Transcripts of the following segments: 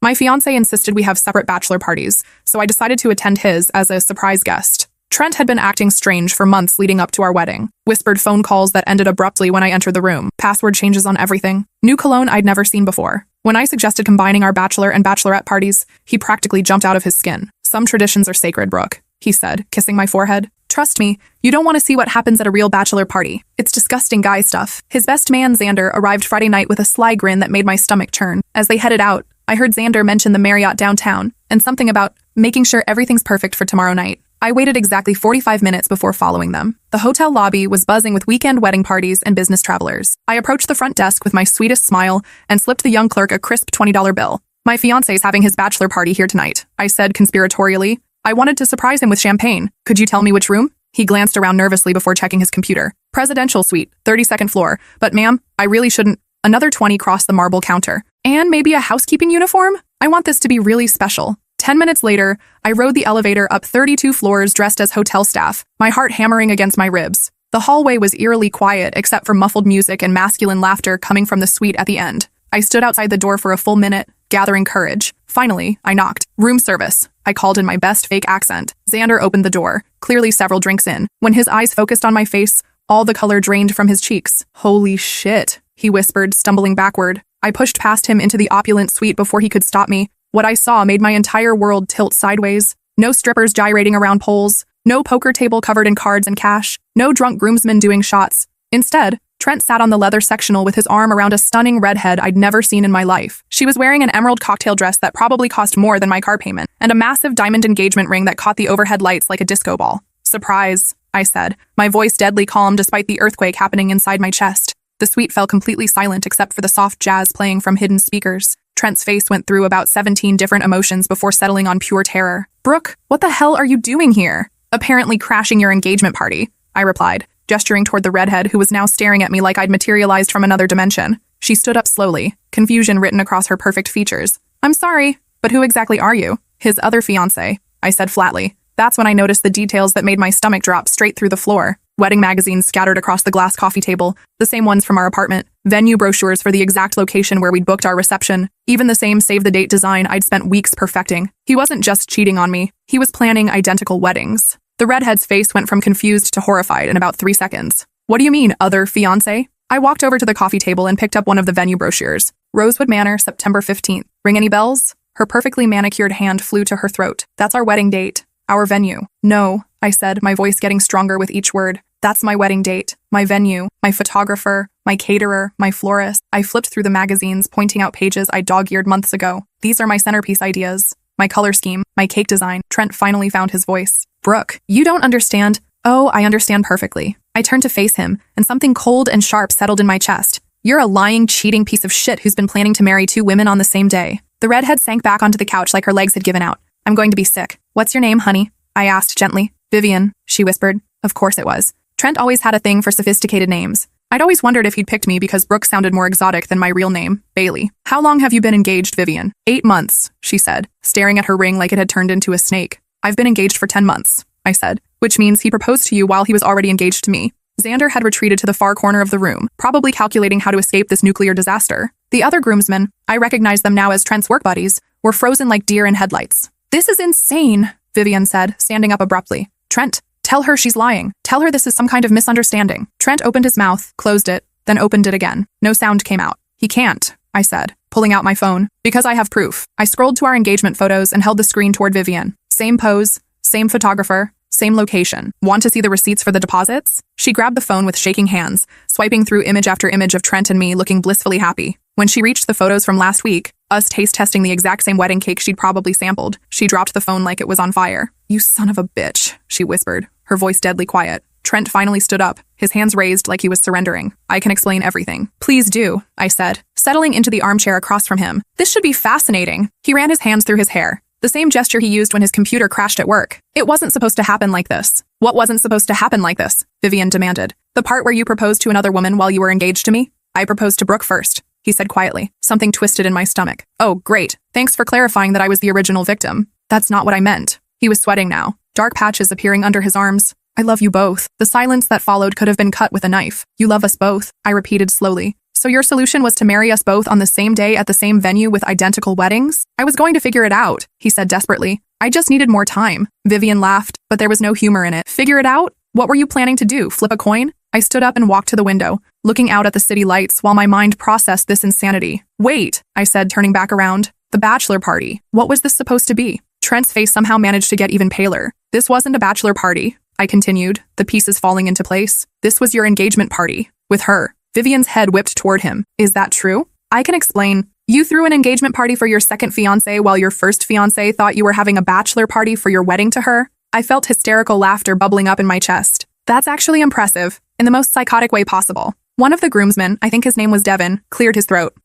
My fiancé insisted we have separate bachelor parties, so I decided to attend his as a surprise guest. Trent had been acting strange for months leading up to our wedding. Whispered phone calls that ended abruptly when I entered the room. Password changes on everything. New cologne I'd never seen before. When I suggested combining our bachelor and bachelorette parties, he practically jumped out of his skin. Some traditions are sacred, Brooke, he said, kissing my forehead. Trust me, you don't want to see what happens at a real bachelor party. It's disgusting guy stuff. His best man, Xander, arrived Friday night with a sly grin that made my stomach churn. As they headed out, I heard Xander mention the Marriott downtown, and something about making sure everything's perfect for tomorrow night. I waited exactly 45 minutes before following them. The hotel lobby was buzzing with weekend wedding parties and business travelers. I approached the front desk with my sweetest smile and slipped the young clerk a crisp $20 bill. My fiancé's having his bachelor party here tonight, I said conspiratorially. I wanted to surprise him with champagne. Could you tell me which room? He glanced around nervously before checking his computer. Presidential suite, 32nd floor. But ma'am, I really shouldn't. Another 20 crossed the marble counter. And maybe a housekeeping uniform? I want this to be really special. 10 minutes later, I rode the elevator up 32 floors dressed as hotel staff, my heart hammering against my ribs. The hallway was eerily quiet except for muffled music and masculine laughter coming from the suite at the end. I stood outside the door for a full minute, gathering courage. Finally, I knocked. Room service, I called in my best fake accent. Xander opened the door, clearly several drinks in. When his eyes focused on my face, all the color drained from his cheeks. Holy shit, he whispered, stumbling backward. I pushed past him into the opulent suite before he could stop me. What I saw made my entire world tilt sideways. No strippers gyrating around poles, no poker table covered in cards and cash, no drunk groomsmen doing shots. Instead, Trent sat on the leather sectional with his arm around a stunning redhead I'd never seen in my life. She was wearing an emerald cocktail dress that probably cost more than my car payment, and a massive diamond engagement ring that caught the overhead lights like a disco ball. Surprise, I said, my voice deadly calm despite the earthquake happening inside my chest. The suite fell completely silent except for the soft jazz playing from hidden speakers. Trent's face went through about 17 different emotions before settling on pure terror. Brooke, what the hell are you doing here? Apparently crashing your engagement party, I replied, gesturing toward the redhead who was now staring at me like I'd materialized from another dimension. She stood up slowly, confusion written across her perfect features. I'm sorry, but who exactly are you? His other fiancé, I said flatly. That's when I noticed the details that made my stomach drop straight through the floor. Wedding magazines scattered across the glass coffee table, the same ones from our apartment, venue brochures for the exact location where we'd booked our reception, even the same save-the-date design I'd spent weeks perfecting. He wasn't just cheating on me, he was planning identical weddings. The redhead's face went from confused to horrified in about 3 seconds. What do you mean, other fiancé? I walked over to the coffee table and picked up one of the venue brochures. Rosewood Manor, September 15th. Ring any bells? Her perfectly manicured hand flew to her throat. That's our wedding date. Our venue. No, I said, my voice getting stronger with each word. That's my wedding date, my venue, my photographer, my caterer, my florist. I flipped through the magazines, pointing out pages I dog-eared months ago. These are my centerpiece ideas, my color scheme, my cake design. Trent finally found his voice. Brooke, you don't understand. Oh, I understand perfectly. I turned to face him, and something cold and sharp settled in my chest. You're a lying, cheating piece of shit who's been planning to marry 2 women on the same day. The redhead sank back onto the couch like her legs had given out. I'm going to be sick. What's your name, honey? I asked gently. Vivian, she whispered. Of course it was. Trent always had a thing for sophisticated names. I'd always wondered if he'd picked me because Brooke sounded more exotic than my real name, Bailey. How long have you been engaged, Vivian? 8 months, she said, staring at her ring like it had turned into a snake. I've been engaged for 10 months, I said, which means he proposed to you while he was already engaged to me. Xander had retreated to the far corner of the room, probably calculating how to escape this nuclear disaster. The other groomsmen, I recognized them now as Trent's work buddies, were frozen like deer in headlights. This is insane, Vivian said, standing up abruptly. Trent, tell her she's lying. Tell her this is some kind of misunderstanding. Trent opened his mouth, closed it, then opened it again. No sound came out. He can't, I said, pulling out my phone, because I have proof. I scrolled to our engagement photos and held the screen toward Vivian. Same pose, same photographer, same location. Want to see the receipts for the deposits? She grabbed the phone with shaking hands, swiping through image after image of Trent and me looking blissfully happy. When she reached the photos from last week, us taste testing the exact same wedding cake she'd probably sampled, she dropped the phone like it was on fire. You son of a bitch, she whispered, her voice deadly quiet. Trent finally stood up, his hands raised like he was surrendering. I can explain everything. Please do, I said, settling into the armchair across from him. This should be fascinating. He ran his hands through his hair, the same gesture he used when his computer crashed at work. It wasn't supposed to happen like this. What wasn't supposed to happen like this? Vivian demanded. The part where you proposed to another woman while you were engaged to me? I proposed to Brooke first, he said quietly. Something twisted in my stomach. Oh, great. Thanks for clarifying that I was the original victim. That's not what I meant. He was sweating now, dark patches appearing under his arms. I love you both. The silence that followed could have been cut with a knife. You love us both, I repeated slowly, So your solution was to marry us both on the same day at the same venue with identical weddings? I was going to figure it out, he said desperately. I just needed more time. Vivian laughed, but there was no humor in it. Figure it out? What were you planning to do, flip a coin? I stood up and walked to the window, looking out at the city lights while my mind processed this insanity. Wait, I said, turning back around. The bachelor party. What was this supposed to be? Trent's face somehow managed to get even paler. This wasn't a bachelor party, I continued, the pieces falling into place. This was your engagement party. With her. Vivian's head whipped toward him. Is that true? I can explain. You threw an engagement party for your second fiancé while your first fiancé thought you were having a bachelor party for your wedding to her? I felt hysterical laughter bubbling up in my chest. That's actually impressive, in the most psychotic way possible. One of the groomsmen, I think his name was Devin, cleared his throat.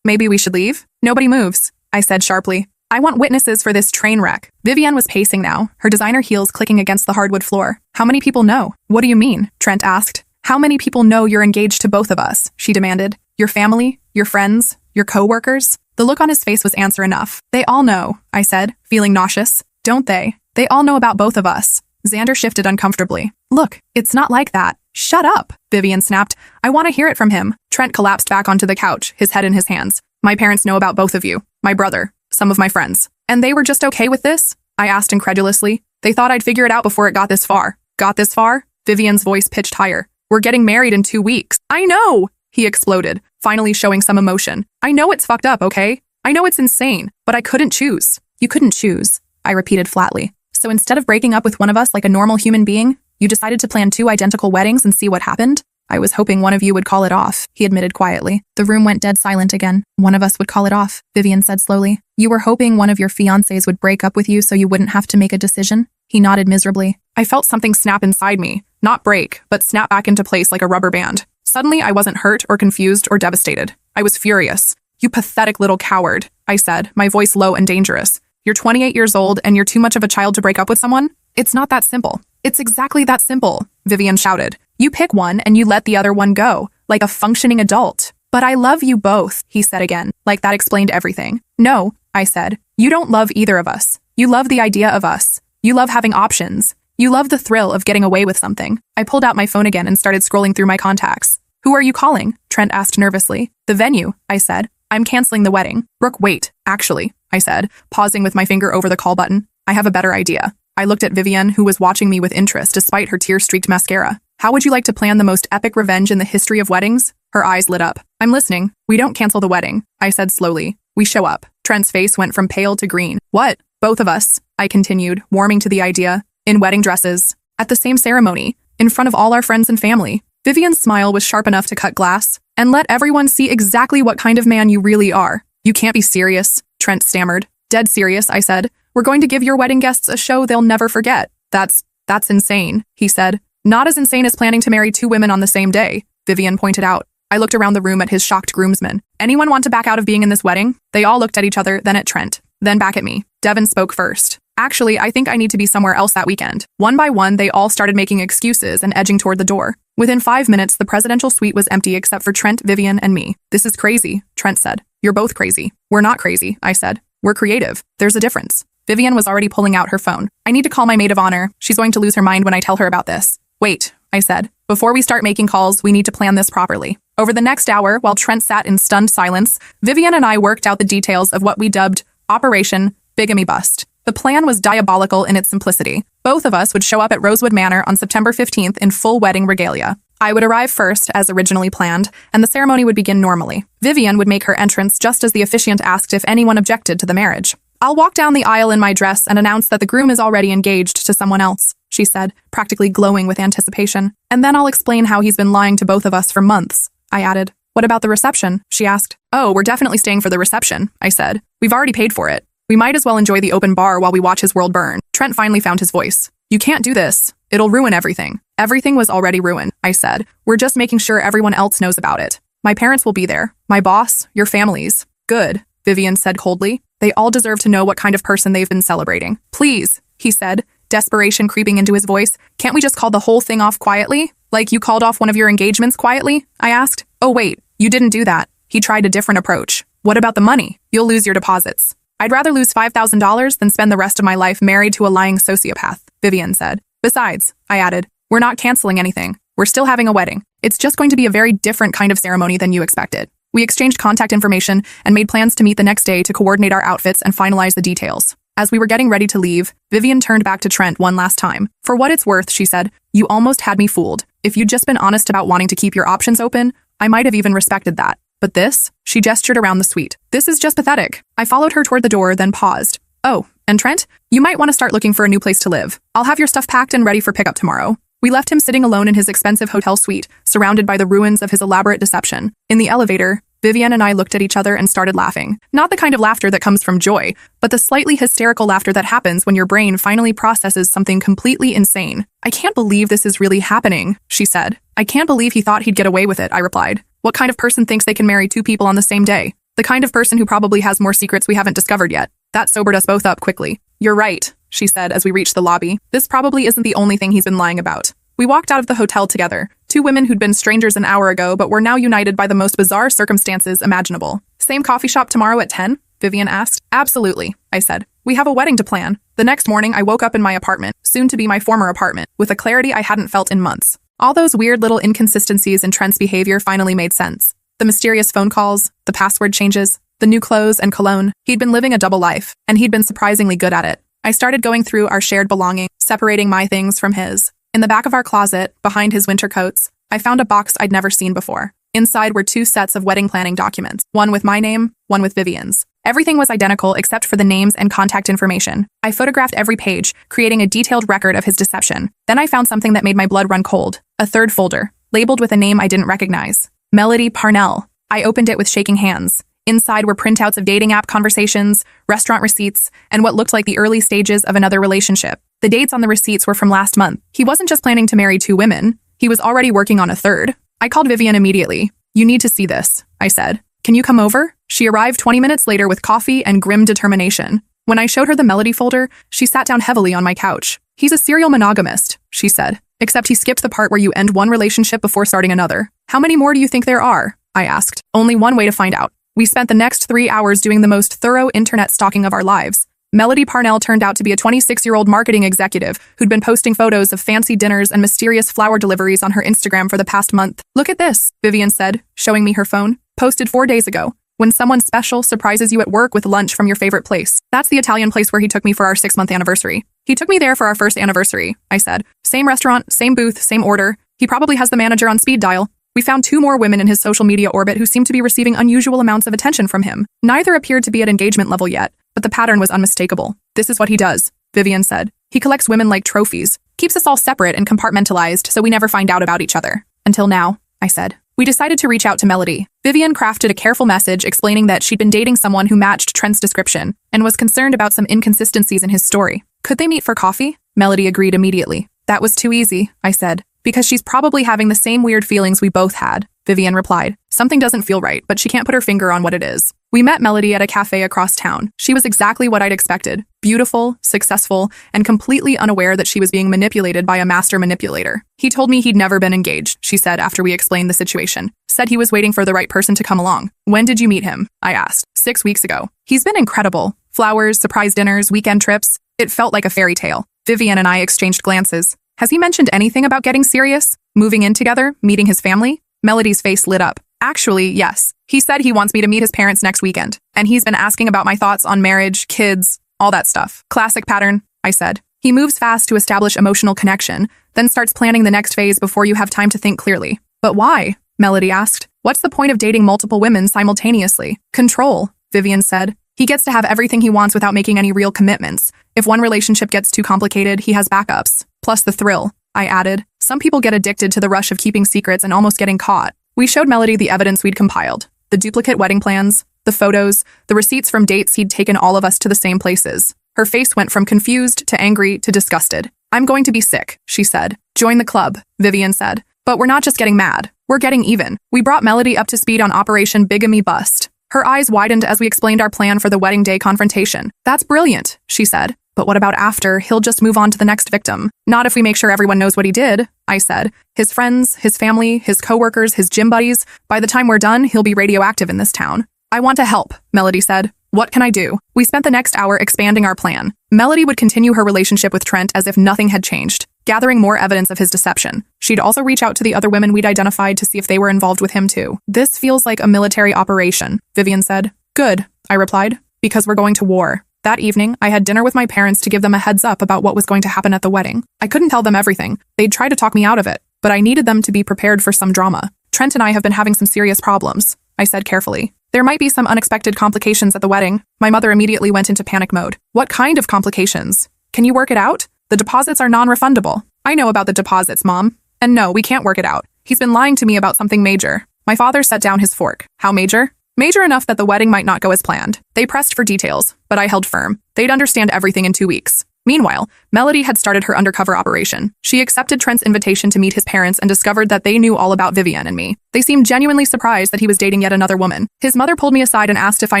Maybe we should leave? Nobody moves, I said sharply. I want witnesses for this train wreck. Vivian was pacing now, her designer heels clicking against the hardwood floor. How many people know? What do you mean? Trent asked. How many people know you're engaged to both of us? She demanded. Your family? Your friends? Your co-workers? The look on his face was answer enough. They all know, I said, feeling nauseous. Don't they? They all know about both of us. Xander shifted uncomfortably. Look, it's not like that. Shut up, Vivian snapped. I want to hear it from him. Trent collapsed back onto the couch, his head in his hands. My parents know about both of you. My brother. Some of my friends. And they were just okay with this? I asked incredulously. They thought I'd figure it out before it got this far. Got this far? Vivian's voice pitched higher. We're getting married in 2 weeks. I know! He exploded, finally showing some emotion. I know it's fucked up, okay? I know it's insane, but I couldn't choose. You couldn't choose, I repeated flatly. So instead of breaking up with one of us like a normal human being, you decided to plan 2 identical weddings and see what happened? I was hoping one of you would call it off, he admitted quietly. The room went dead silent again. One of us would call it off, Vivian said slowly. You were hoping one of your fiancés would break up with you so you wouldn't have to make a decision? He nodded miserably. I felt something snap inside me. Not break, but snap back into place like a rubber band. Suddenly, I wasn't hurt or confused or devastated. I was furious. You pathetic little coward, I said, my voice low and dangerous. You're 28 years old and you're too much of a child to break up with someone? It's not that simple. It's exactly that simple, Vivian shouted. You pick one and you let the other one go, like a functioning adult. But I love you both, he said again, like that explained everything. No, I said. You don't love either of us. You love the idea of us. You love having options. You love the thrill of getting away with something. I pulled out my phone again and started scrolling through my contacts. Who are you calling? Trent asked nervously. The venue, I said. I'm canceling the wedding. Brooke, wait. Actually, I said, pausing with my finger over the call button. I have a better idea. I looked at Vivian, who was watching me with interest despite her tear-streaked mascara. How would you like to plan the most epic revenge in the history of weddings? Her eyes lit up. I'm listening. We don't cancel the wedding, I said slowly. We show up. Trent's face went from pale to green. What? Both of us, I continued, warming to the idea. In wedding dresses. At the same ceremony. In front of all our friends and family. Vivian's smile was sharp enough to cut glass. And let everyone see exactly what kind of man you really are. You can't be serious, Trent stammered. Dead serious, I said. We're going to give your wedding guests a show they'll never forget. That's insane, he said. Not as insane as planning to marry 2 women on the same day, Vivian pointed out. I looked around the room at his shocked groomsmen. Anyone want to back out of being in this wedding? They all looked at each other, then at Trent. Then back at me. Devin spoke first. Actually, I think I need to be somewhere else that weekend. One by one, they all started making excuses and edging toward the door. Within 5 minutes, the presidential suite was empty except for Trent, Vivian, and me. This is crazy, Trent said. You're both crazy. We're not crazy, I said. We're creative. There's a difference. Vivian was already pulling out her phone. I need to call my maid of honor. She's going to lose her mind when I tell her about this. Wait, I said. Before we start making calls, we need to plan this properly. Over the next hour, while Trent sat in stunned silence, Vivian and I worked out the details of what we dubbed Operation Bigamy Bust. The plan was diabolical in its simplicity. Both of us would show up at Rosewood Manor on September 15th in full wedding regalia. I would arrive first, as originally planned, and the ceremony would begin normally. Vivian would make her entrance just as the officiant asked if anyone objected to the marriage. I'll walk down the aisle in my dress and announce that the groom is already engaged to someone else, she said, practically glowing with anticipation. And then I'll explain how he's been lying to both of us for months, I added. What about the reception? She asked. Oh, we're definitely staying for the reception, I said. We've already paid for it. We might as well enjoy the open bar while we watch his world burn. Trent finally found his voice. You can't do this. It'll ruin everything. Everything was already ruined, I said. We're just making sure everyone else knows about it. My parents will be there. My boss, your families. Good, Vivian said coldly. They all deserve to know what kind of person they've been celebrating. Please, he said, desperation creeping into his voice. Can't we just call the whole thing off quietly? Like you called off one of your engagements quietly? I asked. Oh wait, you didn't do that. He tried a different approach. What about the money? You'll lose your deposits. I'd rather lose $5,000 than spend the rest of my life married to a lying sociopath, Vivian said. Besides, I added, we're not canceling anything. We're still having a wedding. It's just going to be a very different kind of ceremony than you expected. We exchanged contact information and made plans to meet the next day to coordinate our outfits and finalize the details. As we were getting ready to leave, Vivian turned back to Trent one last time. For what it's worth, she said, you almost had me fooled. If you'd just been honest about wanting to keep your options open, I might have even respected that. But this? She gestured around the suite. This is just pathetic. I followed her toward the door, then paused. Oh, and Trent? You might want to start looking for a new place to live. I'll have your stuff packed and ready for pickup tomorrow. We left him sitting alone in his expensive hotel suite, surrounded by the ruins of his elaborate deception. In the elevator, Vivian and I looked at each other and started laughing. Not the kind of laughter that comes from joy, but the slightly hysterical laughter that happens when your brain finally processes something completely insane. I can't believe this is really happening, she said. I can't believe he thought he'd get away with it, I replied. What kind of person thinks they can marry two people on the same day? The kind of person who probably has more secrets we haven't discovered yet. That sobered us both up quickly. You're right, she said as we reached the lobby. This probably isn't the only thing he's been lying about. We walked out of the hotel together, two women who'd been strangers an hour ago but were now united by the most bizarre circumstances imaginable. Same coffee shop tomorrow at 10? Vivian asked. Absolutely, I said. We have a wedding to plan. The next morning, I woke up in my apartment, soon to be my former apartment, with a clarity I hadn't felt in months. All those weird little inconsistencies in Trent's behavior finally made sense. The mysterious phone calls, the password changes, the new clothes and cologne. He'd been living a double life, and he'd been surprisingly good at it. I started going through our shared belongings, separating my things from his. In the back of our closet, behind his winter coats, I found a box I'd never seen before. Inside were two sets of wedding planning documents, one with my name, one with Vivian's. Everything was identical except for the names and contact information. I photographed every page, creating a detailed record of his deception. Then I found something that made my blood run cold. A third folder, labeled with a name I didn't recognize. Melody Parnell. I opened it with shaking hands. Inside were printouts of dating app conversations, restaurant receipts, and what looked like the early stages of another relationship. The dates on the receipts were from last month. He wasn't just planning to marry two women. He was already working on a third. I called Vivian immediately. You need to see this, I said. Can you come over? She arrived 20 minutes later with coffee and grim determination. When I showed her the Melody folder, she sat down heavily on my couch. He's a serial monogamist, she said. Except he skipped the part where you end one relationship before starting another. How many more do you think there are? I asked. Only one way to find out. We spent the next 3 hours doing the most thorough internet stalking of our lives. Melody Parnell turned out to be a 26-year-old marketing executive who'd been posting photos of fancy dinners and mysterious flower deliveries on her Instagram for the past month. Look at this, Vivian said, showing me her phone. Posted 4 days ago. When someone special surprises you at work with lunch from your favorite place. That's the Italian place where he took me for our 6-month anniversary. He took me there for our first anniversary, I said. Same restaurant, same booth, same order. He probably has the manager on speed dial. We found 2 more women in his social media orbit who seemed to be receiving unusual amounts of attention from him. Neither appeared to be at engagement level yet, but the pattern was unmistakable. This is what he does, Vivian said. He collects women like trophies, keeps us all separate and compartmentalized so we never find out about each other. Until now, I said. We decided to reach out to Melody. Vivian crafted a careful message explaining that she'd been dating someone who matched Trent's description and was concerned about some inconsistencies in his story. Could they meet for coffee? Melody agreed immediately. That was too easy, I said. Because she's probably having the same weird feelings we both had, Vivian replied. Something doesn't feel right, but she can't put her finger on what it is. We met Melody at a cafe across town. She was exactly what I'd expected. Beautiful, successful, and completely unaware that she was being manipulated by a master manipulator. He told me he'd never been engaged, she said after we explained the situation. Said he was waiting for the right person to come along. When did you meet him? I asked. 6 weeks ago. He's been incredible. Flowers, surprise dinners, weekend trips. It felt like a fairy tale. Vivian and I exchanged glances. Has he mentioned anything about getting serious? Moving in together? Meeting his family? Melody's face lit up. Actually, yes. He said he wants me to meet his parents next weekend. And he's been asking about my thoughts on marriage, kids, all that stuff. Classic pattern, I said. He moves fast to establish emotional connection, then starts planning the next phase before you have time to think clearly. But why? Melody asked. What's the point of dating multiple women simultaneously? Control, Vivian said. He gets to have everything he wants without making any real commitments. If one relationship gets too complicated, he has backups. Plus the thrill, I added. Some people get addicted to the rush of keeping secrets and almost getting caught. We showed Melody the evidence we'd compiled. The duplicate wedding plans, the photos, the receipts from dates he'd taken all of us to the same places. Her face went from confused to angry to disgusted. I'm going to be sick, she said. Join the club, Vivian said. But we're not just getting mad. We're getting even. We brought Melody up to speed on Operation Bigamy Bust. Her eyes widened as we explained our plan for the wedding day confrontation. That's brilliant, she said. But what about after? He'll just move on to the next victim. Not if we make sure everyone knows what he did, I said. His friends, his family, his coworkers, his gym buddies. By the time we're done, he'll be radioactive in this town. I want to help, Melody said. What can I do? We spent the next hour expanding our plan. Melody would continue her relationship with Trent as if nothing had changed. gathering more evidence of his deception. She'd also reach out to the other women we'd identified to see if they were involved with him too. This feels like a military operation, Vivian said. Good, I replied, because we're going to war. That evening, I had dinner with my parents to give them a heads up about what was going to happen at the wedding. I couldn't tell them everything. They'd try to talk me out of it, but I needed them to be prepared for some drama. Trent and I have been having some serious problems, I said carefully. There might be some unexpected complications at the wedding. My mother immediately went into panic mode. What kind of complications? Can you work it out? The deposits are non-refundable. I know about the deposits, Mom. And no, we can't work it out. He's been lying to me about something major. My father set down his fork. How major? Major enough that the wedding might not go as planned. They pressed for details, but I held firm. They'd understand everything in 2 weeks. Meanwhile, Melody had started her undercover operation. She accepted Trent's invitation to meet his parents and discovered that they knew all about Vivian and me. They seemed genuinely surprised that he was dating yet another woman. His mother pulled me aside and asked if I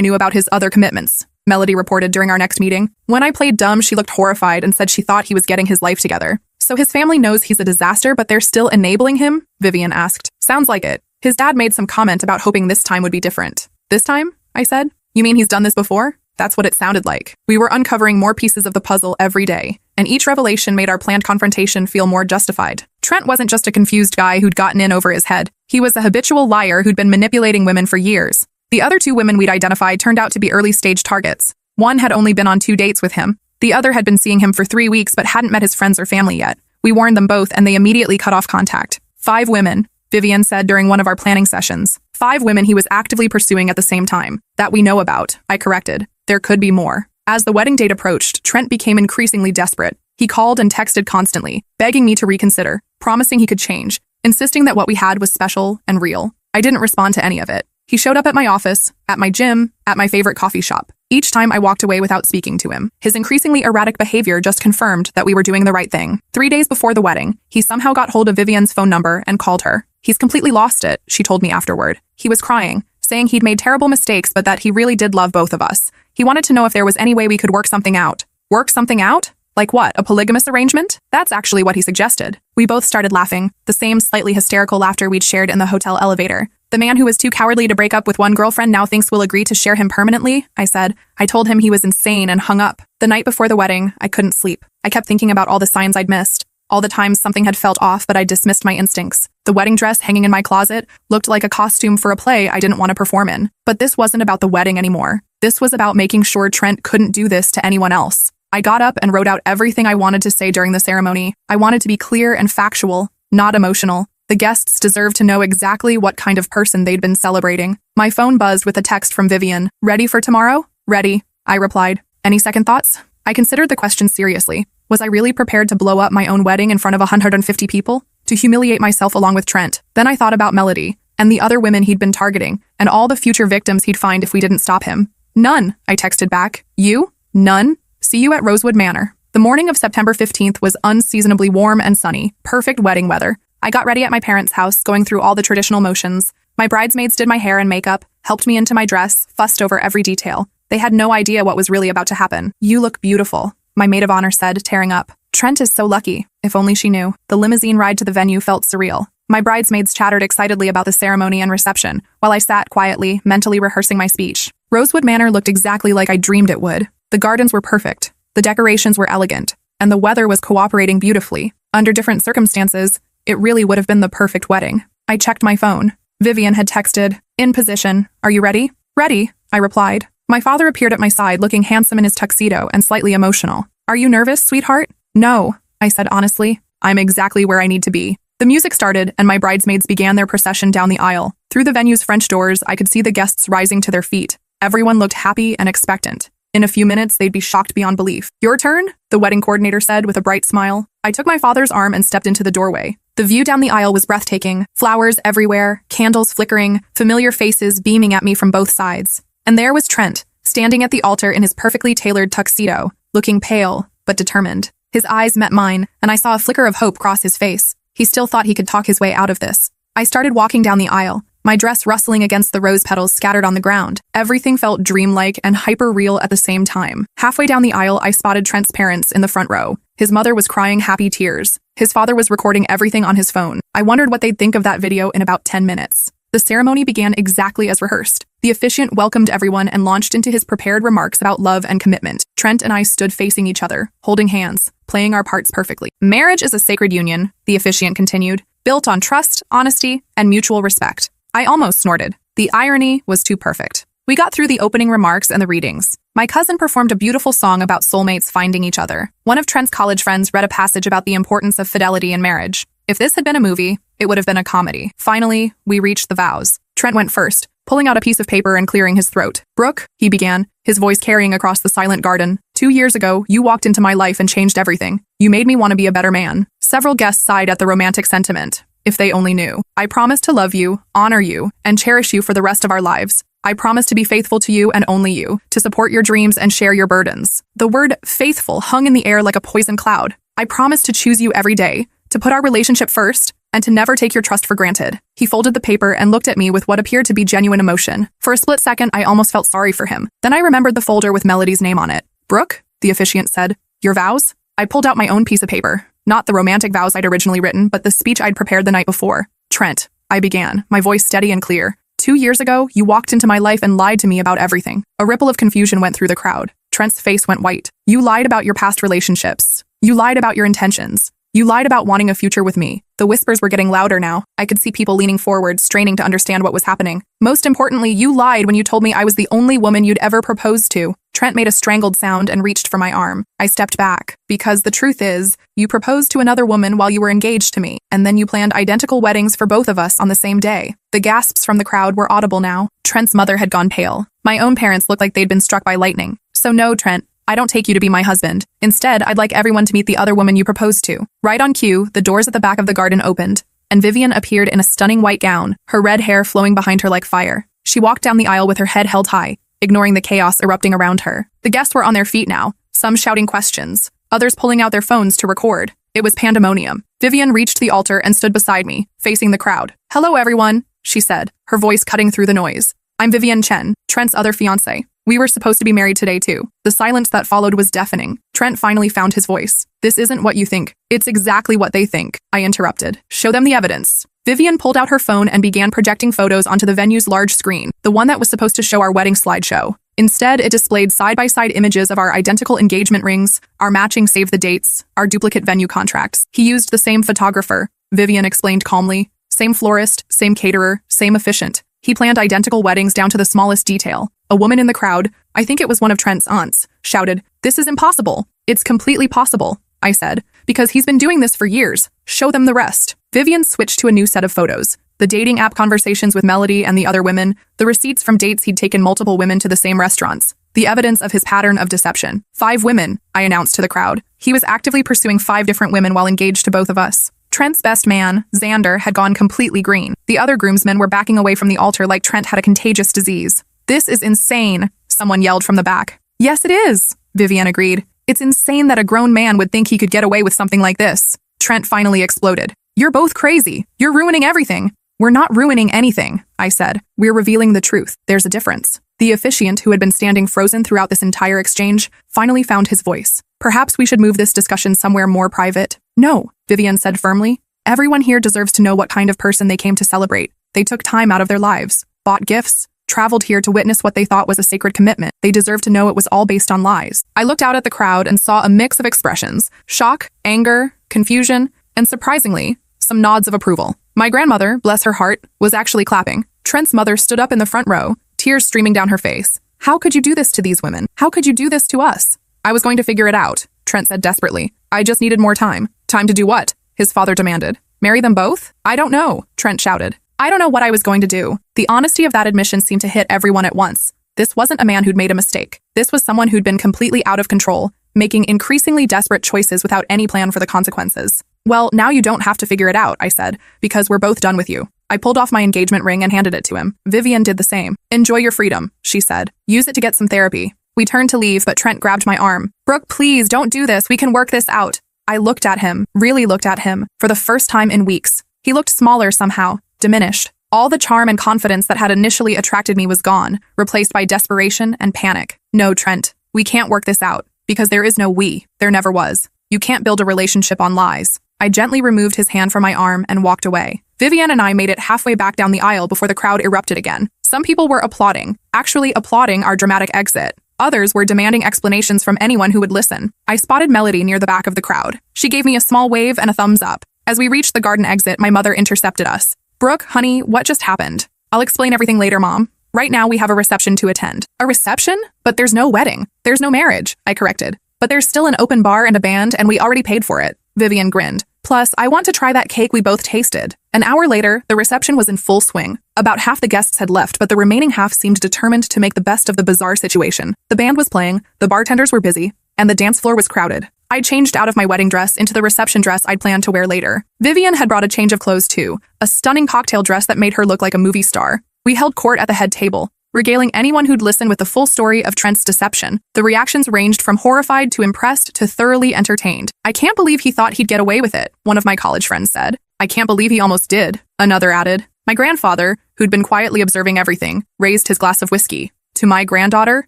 knew about his other commitments, Melody reported during our next meeting. When I played dumb, she looked horrified and said she thought he was getting his life together. So his family knows he's a disaster, but they're still enabling him? Vivian asked. Sounds like it. His dad made some comment about hoping this time would be different. This time? I said. You mean he's done this before? That's what it sounded like. We were uncovering more pieces of the puzzle every day, and each revelation made our planned confrontation feel more justified. Trent wasn't just a confused guy who'd gotten in over his head. He was a habitual liar who'd been manipulating women for years. The other 2 women we'd identified turned out to be early-stage targets. One had only been on 2 dates with him. The other had been seeing him for 3 weeks but hadn't met his friends or family yet. We warned them both, and they immediately cut off contact. 5 women, Vivian said during one of our planning sessions. 5 women he was actively pursuing at the same time. That we know about, I corrected. There could be more. As the wedding date approached, Trent became increasingly desperate. He called and texted constantly, begging me to reconsider, promising he could change, insisting that what we had was special and real. I didn't respond to any of it. He showed up at my office, at my gym, at my favorite coffee shop. Each time I walked away without speaking to him. His increasingly erratic behavior just confirmed that we were doing the right thing. 3 days before the wedding, he somehow got hold of Vivian's phone number and called her. He's completely lost it, she told me afterward. He was crying, saying he'd made terrible mistakes but that he really did love both of us. He wanted to know if there was any way we could work something out. Work something out? Like what, a polygamous arrangement? That's actually what he suggested. We both started laughing, the same slightly hysterical laughter we'd shared in the hotel elevator. The man who was too cowardly to break up with one girlfriend now thinks we'll agree to share him permanently, I said. I told him he was insane and hung up. The night before the wedding, I couldn't sleep. I kept thinking about all the signs I'd missed. All the times something had felt off, but I dismissed my instincts. The wedding dress hanging in my closet looked like a costume for a play I didn't want to perform in. But this wasn't about the wedding anymore. This was about making sure Trent couldn't do this to anyone else. I got up and wrote out everything I wanted to say during the ceremony. I wanted to be clear and factual, not emotional. The guests deserved to know exactly what kind of person they'd been celebrating. My phone buzzed with a text from Vivian. Ready for tomorrow? Ready, I replied. Any second thoughts? I considered the question seriously. Was I really prepared to blow up my own wedding in front of 150 people? To humiliate myself along with Trent? Then I thought about Melody, and the other women he'd been targeting, and all the future victims he'd find if we didn't stop him. None, I texted back. You? None? See you at Rosewood Manor. The morning of September 15th was unseasonably warm and sunny, perfect wedding weather. I got ready at my parents' house, going through all the traditional motions. My bridesmaids did my hair and makeup, helped me into my dress, fussed over every detail. They had no idea what was really about to happen. You look beautiful, my maid of honor said, tearing up. Trent is so lucky. If only she knew. The limousine ride to the venue felt surreal. My bridesmaids chattered excitedly about the ceremony and reception, while I sat quietly, mentally rehearsing my speech. Rosewood Manor looked exactly like I dreamed it would. The gardens were perfect. The decorations were elegant. And the weather was cooperating beautifully. Under different circumstances, it really would have been the perfect wedding. I checked my phone. Vivian had texted, "In position. Are you ready?" "Ready," I replied. My father appeared at my side, looking handsome in his tuxedo and slightly emotional. "Are you nervous, sweetheart?" "No," I said honestly. "I'm exactly where I need to be." The music started, and my bridesmaids began their procession down the aisle. Through the venue's French doors, I could see the guests rising to their feet. Everyone looked happy and expectant. In a few minutes, they'd be shocked beyond belief. "Your turn," the wedding coordinator said with a bright smile. I took my father's arm and stepped into the doorway. The view down the aisle was breathtaking. Flowers everywhere, candles flickering, familiar faces beaming at me from both sides. And there was Trent, standing at the altar in his perfectly tailored tuxedo, looking pale, but determined. His eyes met mine, and I saw a flicker of hope cross his face. He still thought he could talk his way out of this. I started walking down the aisle, my dress rustling against the rose petals scattered on the ground. Everything felt dreamlike and hyper-real at the same time. Halfway down the aisle, I spotted Trent's parents in the front row. His mother was crying happy tears. His father was recording everything on his phone. I wondered what they'd think of that video in about 10 minutes. The ceremony began exactly as rehearsed. The officiant welcomed everyone and launched into his prepared remarks about love and commitment. Trent and I stood facing each other, holding hands, playing our parts perfectly. Marriage is a sacred union, the officiant continued, built on trust, honesty, and mutual respect. I almost snorted. The irony was too perfect. We got through the opening remarks and the readings. My cousin performed a beautiful song about soulmates finding each other. One of Trent's college friends read a passage about the importance of fidelity in marriage. If this had been a movie, it would have been a comedy. Finally, we reached the vows. Trent went first, pulling out a piece of paper and clearing his throat. "Brooke," he began, his voice carrying across the silent garden. "2 years ago, you walked into my life and changed everything. You made me want to be a better man." Several guests sighed at the romantic sentiment. If they only knew. "I promise to love you, honor you, and cherish you for the rest of our lives. I promise to be faithful to you and only you, to support your dreams and share your burdens." The word faithful hung in the air like a poison cloud. "I promise to choose you every day, to put our relationship first, and to never take your trust for granted." He folded the paper and looked at me with what appeared to be genuine emotion. For a split second, I almost felt sorry for him. Then I remembered the folder with Melody's name on it. "Brooke," the officiant said, "your vows?" I pulled out my own piece of paper. Not the romantic vows I'd originally written, but the speech I'd prepared the night before. "Trent," I began, my voice steady and clear. "2 years ago, you walked into my life and lied to me about everything." A ripple of confusion went through the crowd. Trent's face went white. "You lied about your past relationships. You lied about your intentions. You lied about wanting a future with me." The whispers were getting louder now. I could see people leaning forward, straining to understand what was happening. "Most importantly, you lied when you told me I was the only woman you'd ever proposed to." Trent made a strangled sound and reached for my arm. I stepped back, because the truth is, you proposed to another woman while you were engaged to me, and then you planned identical weddings for both of us on the same day. The gasps from the crowd were audible now. Trent's mother had gone pale. My own parents looked like they'd been struck by lightning. "So no, Trent, I don't take you to be my husband. Instead, I'd like everyone to meet the other woman you proposed to." Right on cue, the doors at the back of the garden opened, and Vivian appeared in a stunning white gown, her red hair flowing behind her like fire. She walked down the aisle with her head held high, ignoring the chaos erupting around her. The guests were on their feet now, some shouting questions, others pulling out their phones to record. It was pandemonium. Vivian reached the altar and stood beside me, facing the crowd. "Hello, everyone," she said, her voice cutting through the noise. "I'm Vivian Chen, Trent's other fiancé. We were supposed to be married today, too." The silence that followed was deafening. Trent finally found his voice. "This isn't what you think. It's exactly what they think," I interrupted. "Show them the evidence." Vivian pulled out her phone and began projecting photos onto the venue's large screen, the one that was supposed to show our wedding slideshow. Instead, it displayed side-by-side images of our identical engagement rings, our matching save the dates, our duplicate venue contracts. "He used the same photographer," Vivian explained calmly. "Same florist, same caterer, same officiant. He planned identical weddings down to the smallest detail." A woman in the crowd, I think it was one of Trent's aunts, shouted, "This is impossible." "It's completely possible," I said, "because he's been doing this for years. Show them the rest." Vivian switched to a new set of photos. The dating app conversations with Melody and the other women, the receipts from dates he'd taken multiple women to the same restaurants, the evidence of his pattern of deception. 5 women, I announced to the crowd. He was actively pursuing 5 different women while engaged to both of us. Trent's best man, Xander, had gone completely green. The other groomsmen were backing away from the altar like Trent had a contagious disease. "This is insane," someone yelled from the back. "Yes, it is," Vivian agreed. "It's insane that a grown man would think he could get away with something like this." Trent finally exploded. "You're both crazy. You're ruining everything." "We're not ruining anything," I said. "We're revealing the truth. There's a difference." The officiant, who had been standing frozen throughout this entire exchange, finally found his voice. "Perhaps we should move this discussion somewhere more private." "No," Vivian said firmly. "Everyone here deserves to know what kind of person they came to celebrate. They took time out of their lives, bought gifts, traveled here to witness what they thought was a sacred commitment. They deserve to know it was all based on lies." I looked out at the crowd and saw a mix of expressions: shock, anger, confusion, and surprisingly, some nods of approval. My grandmother, bless her heart, was actually clapping. Trent's mother stood up in the front row, tears streaming down her face. "How could you do this to these women? How could you do this to us?" "I was going to figure it out," Trent said desperately. "I just needed more time." "Time to do what?" his father demanded. "Marry them both?" "I don't know," Trent shouted. "I don't know what I was going to do." The honesty of that admission seemed to hit everyone at once. This wasn't a man who'd made a mistake. This was someone who'd been completely out of control, making increasingly desperate choices without any plan for the consequences. "Well, now you don't have to figure it out," I said, "because we're both done with you." I pulled off my engagement ring and handed it to him. Vivian did the same. "Enjoy your freedom," she said. "Use it to get some therapy." We turned to leave, but Trent grabbed my arm. "Brooke, please, don't do this. We can work this out." I looked at him, really looked at him, for the first time in weeks. He looked smaller somehow, diminished. All the charm and confidence that had initially attracted me was gone, replaced by desperation and panic. "No, Trent, we can't work this out, because there is no we. There never was. You can't build a relationship on lies." I gently removed his hand from my arm and walked away. Vivian and I made it halfway back down the aisle before the crowd erupted again. Some people were applauding, actually applauding our dramatic exit. Others were demanding explanations from anyone who would listen. I spotted Melody near the back of the crowd. She gave me a small wave and a thumbs up. As we reached the garden exit, my mother intercepted us. "Brooke, honey, what just happened?" "I'll explain everything later, Mom. Right now we have a reception to attend." "A reception? But there's no wedding. There's no marriage," I corrected. "But there's still an open bar and a band, and we already paid for it." Vivian grinned. "Plus, I want to try that cake we both tasted." An hour later, the reception was in full swing. About half the guests had left, but the remaining half seemed determined to make the best of the bizarre situation. The band was playing, the bartenders were busy, and the dance floor was crowded. I changed out of my wedding dress into the reception dress I'd planned to wear later. Vivian had brought a change of clothes too, a stunning cocktail dress that made her look like a movie star. We held court at the head table, regaling anyone who'd listen with the full story of Trent's deception. The reactions ranged from horrified to impressed to thoroughly entertained. "I can't believe he thought he'd get away with it," one of my college friends said. "I can't believe he almost did," another added. My grandfather, who'd been quietly observing everything, raised his glass of whiskey. To my granddaughter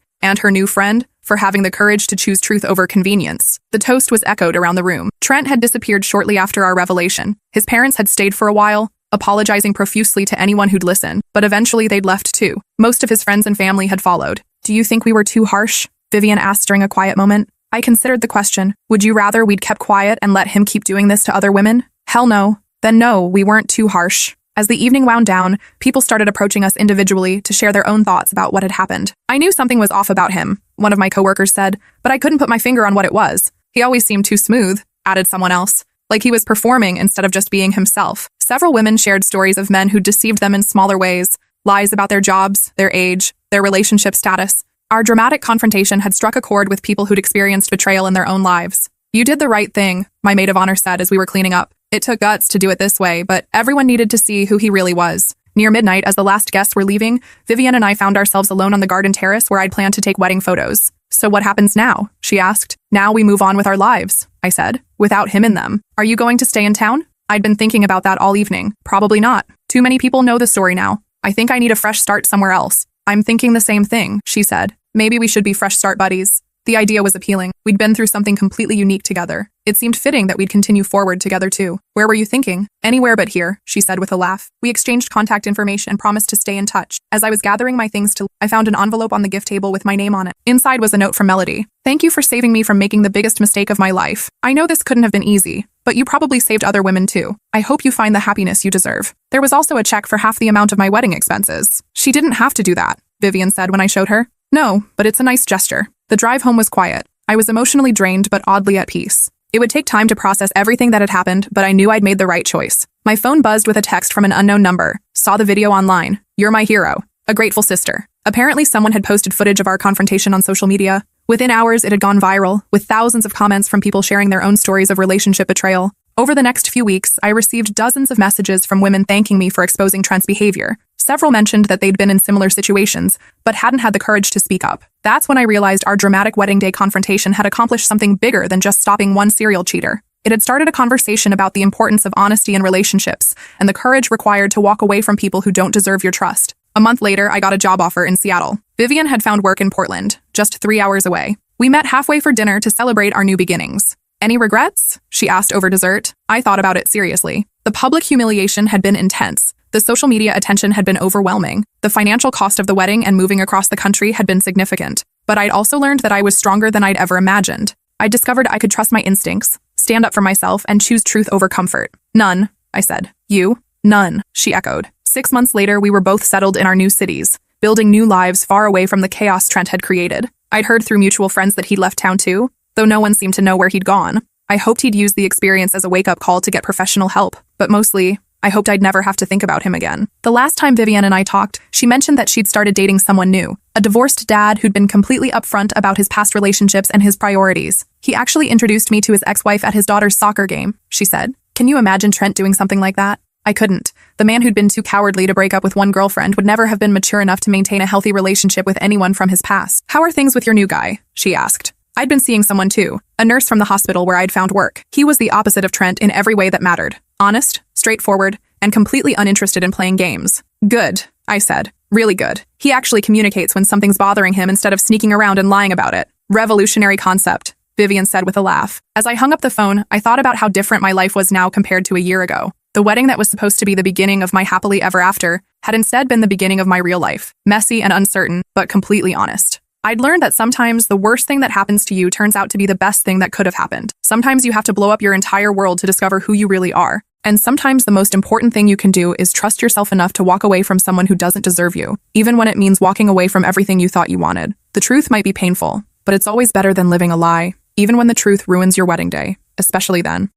and her new friend, for having the courage to choose truth over convenience. The toast was echoed around the room. Trent had disappeared shortly after our revelation. His parents had stayed for a while, apologizing profusely to anyone who'd listen, but eventually they'd left too. Most of his friends and family had followed. "Do you think we were too harsh?" Vivian asked during a quiet moment. I considered the question. Would you rather we'd kept quiet and let him keep doing this to other women? Hell no. Then no, we weren't too harsh. As the evening wound down, people started approaching us individually to share their own thoughts about what had happened. "I knew something was off about him," one of my coworkers said, "but I couldn't put my finger on what it was. He always seemed too smooth," added someone else, "like he was performing instead of just being himself." Several women shared stories of men who deceived them in smaller ways, lies about their jobs, their age, their relationship status. Our dramatic confrontation had struck a chord with people who'd experienced betrayal in their own lives. "You did the right thing," my maid of honor said as we were cleaning up. "It took guts to do it this way, but everyone needed to see who he really was." Near midnight, as the last guests were leaving, Vivian and I found ourselves alone on the garden terrace where I'd planned to take wedding photos. "So what happens now?" she asked. "Now we move on with our lives," I said, "without him in them. Are you going to stay in town?" I'd been thinking about that all evening. Probably not. Too many people know the story now. I think I need a fresh start somewhere else. "I'm thinking the same thing," she said. "Maybe we should be fresh start buddies." The idea was appealing. We'd been through something completely unique together. It seemed fitting that we'd continue forward together too. "Where were you thinking?" "Anywhere but here," she said with a laugh. We exchanged contact information and promised to stay in touch. As I was gathering my things I found an envelope on the gift table with my name on it. Inside was a note from Melody. "Thank you for saving me from making the biggest mistake of my life. I know this couldn't have been easy, but you probably saved other women too. I hope you find the happiness you deserve." There was also a check for half the amount of my wedding expenses. "She didn't have to do that," Vivian said when I showed her. "No, but it's a nice gesture." The drive home was quiet. I was emotionally drained but oddly at peace. It would take time to process everything that had happened, but I knew I'd made the right choice. My phone buzzed with a text from an unknown number. "Saw the video online. You're my hero. A grateful sister." Apparently someone had posted footage of our confrontation on social media. Within hours, it had gone viral, with thousands of comments from people sharing their own stories of relationship betrayal. Over the next few weeks, I received dozens of messages from women thanking me for exposing Trent's behavior. Several mentioned that they'd been in similar situations, but hadn't had the courage to speak up. That's when I realized our dramatic wedding day confrontation had accomplished something bigger than just stopping one serial cheater. It had started a conversation about the importance of honesty in relationships and the courage required to walk away from people who don't deserve your trust. A month later, I got a job offer in Seattle. Vivian had found work in Portland, just 3 hours away. We met halfway for dinner to celebrate our new beginnings. "Any regrets?" she asked over dessert. I thought about it seriously. The public humiliation had been intense. The social media attention had been overwhelming. The financial cost of the wedding and moving across the country had been significant. But I'd also learned that I was stronger than I'd ever imagined. I discovered I could trust my instincts, stand up for myself, and choose truth over comfort. "None," I said. "You?" "None," she echoed. 6 months later, we were both settled in our new cities, building new lives far away from the chaos Trent had created. I'd heard through mutual friends that he'd left town too, though no one seemed to know where he'd gone. I hoped he'd use the experience as a wake-up call to get professional help, but mostly, I hoped I'd never have to think about him again. The last time Vivian and I talked, she mentioned that she'd started dating someone new, a divorced dad who'd been completely upfront about his past relationships and his priorities. "He actually introduced me to his ex-wife at his daughter's soccer game," she said. Can you imagine Trent doing something like that? I couldn't. The man who'd been too cowardly to break up with one girlfriend would never have been mature enough to maintain a healthy relationship with anyone from his past. "How are things with your new guy?" she asked. I'd been seeing someone too, a nurse from the hospital where I'd found work. He was the opposite of Trent in every way that mattered. Honest, straightforward, and completely uninterested in playing games. "Good," I said. "Really good. He actually communicates when something's bothering him instead of sneaking around and lying about it." "Revolutionary concept," Vivian said with a laugh. As I hung up the phone, I thought about how different my life was now compared to a year ago. The wedding that was supposed to be the beginning of my happily ever after had instead been the beginning of my real life, messy and uncertain, but completely honest. I'd learned that sometimes the worst thing that happens to you turns out to be the best thing that could have happened. Sometimes you have to blow up your entire world to discover who you really are. And sometimes the most important thing you can do is trust yourself enough to walk away from someone who doesn't deserve you, even when it means walking away from everything you thought you wanted. The truth might be painful, but it's always better than living a lie, even when the truth ruins your wedding day, especially then.